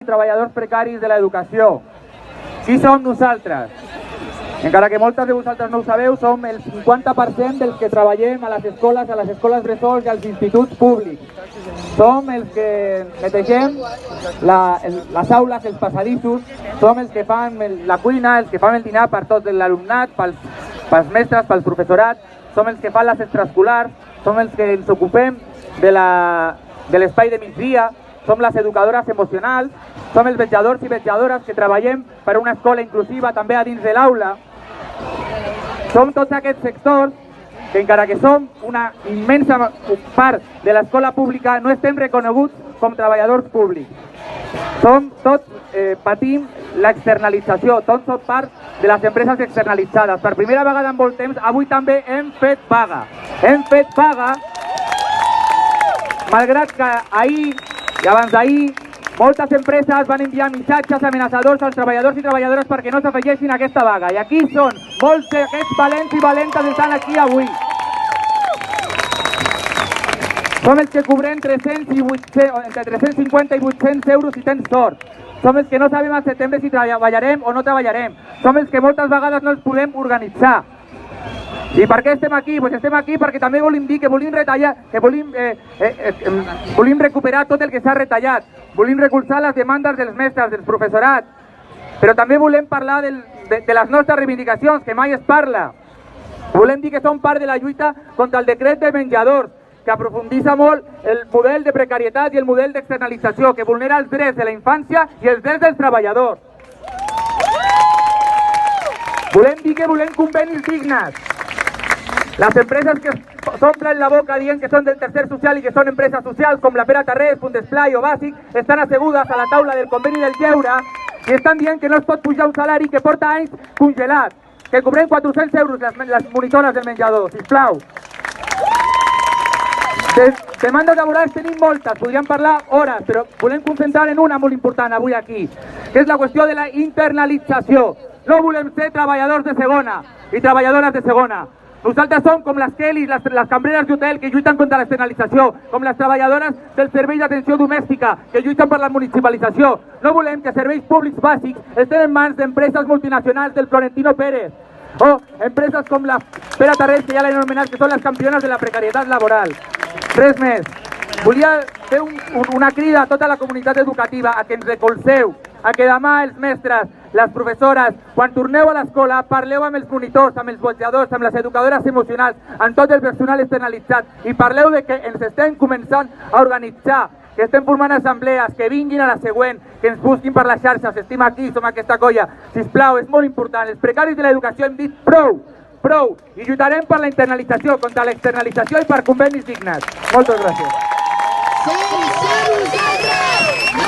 treballadors precaris de l'educació. Qui som nosaltres? Encara que moltes de vosaltres no ho sabeu, som el 50% dels que treballem a les escoles bressols i als instituts públics. Som els que netegem les aules, els passadissos, som els que fan la cuina, els que fan el dinar per tot l'alumnat, pels mestres, pel professorat, som els que fan les extraescolars, som els que ens ocupem de l'espai de migdia, som les educadores emocionals, som els vetjadors i vetjadores que treballem per una escola inclusiva també a dins de l'aula. Som tots aquests sectors que, encara que som una immensa part de l'escola pública, no estem reconeguts com treballadors públics. Tots patim l'externalització, tots som part de les empreses externalitzades. Per primera vegada en molt temps, avui també hem fet vaga. Hem fet vaga, malgrat que ahir i abans d'ahir moltes empreses van enviar missatges amenaçadors als treballadors i treballadores perquè no s'afegeixin a aquesta vaga. I aquí són molts d'aquests valents i valentes estan aquí avui. Som els que cobrem entre 350 i 800 euros si tens sort. Som els que no sabem al setembre si treballarem o no treballarem. Som els que moltes vegades no els podem organitzar. I per què estem aquí? Doncs estem aquí perquè també volim dir que volim retallar, que volim recuperar tot el que s'ha retallat. Volim recolzar les demandes dels mestres, del professorat. Però també volem parlar de les nostres reivindicacions, que mai es parla. Volem dir que som part de la lluita contra el decret de menjadors, que aprofunditza molt el model de precarietat i el model d'externalització, que vulnera els drets de la infància i els drets dels treballadors. Volem dir que volem convenis dignes. Les empreses que s'omplen la boca dient que són del tercer social i que són empreses socials com la Pere Tarrés, Puntesplai o Bàsic estan assegudes a la taula del conveni del lleure i estan dient que no es pot pujar un salari que porta anys congelat, que cobrem 400 euros les monitores del menjador, sisplau. Demandes laborals tenim moltes, podríem parlar hores, però volem concentrar en una molt important avui aquí, que és la qüestió de la internalització. No volem ser treballadors de segona i treballadores de segona. Nosaltres som com les Kellys, les cambreres d'hotel que lluiten contra l'externalització, com les treballadores del servei d'atenció domèstica que lluiten per la municipalització. No volem que serveis públics bàsics estén en mans d'empreses multinacionals del Florentino Pérez o empreses com la Pere Tarrés, que ja l'han anomenat, que són les campiones de la precarietat laboral. Res més. Volia fer una crida a tota la comunitat educativa a que ens recolzeu, a que demà els mestres, les professores, quan torneu a l'escola, parleu amb els monitors, amb els vetjadors, amb les educadores emocionals, amb tot el personal externalitzat i parleu de que ens estem començant a organitzar, que estem formant assemblees, que vinguin a la següent, que ens busquin per les xarxes, estem aquí, som aquesta colla. Sisplau, és molt important. Els precaris de l'educació hem dit prou, prou, i lluitarem per la internalització, contra l'externalització i per convenis dignes. Moltes gràcies. Som nosaltres!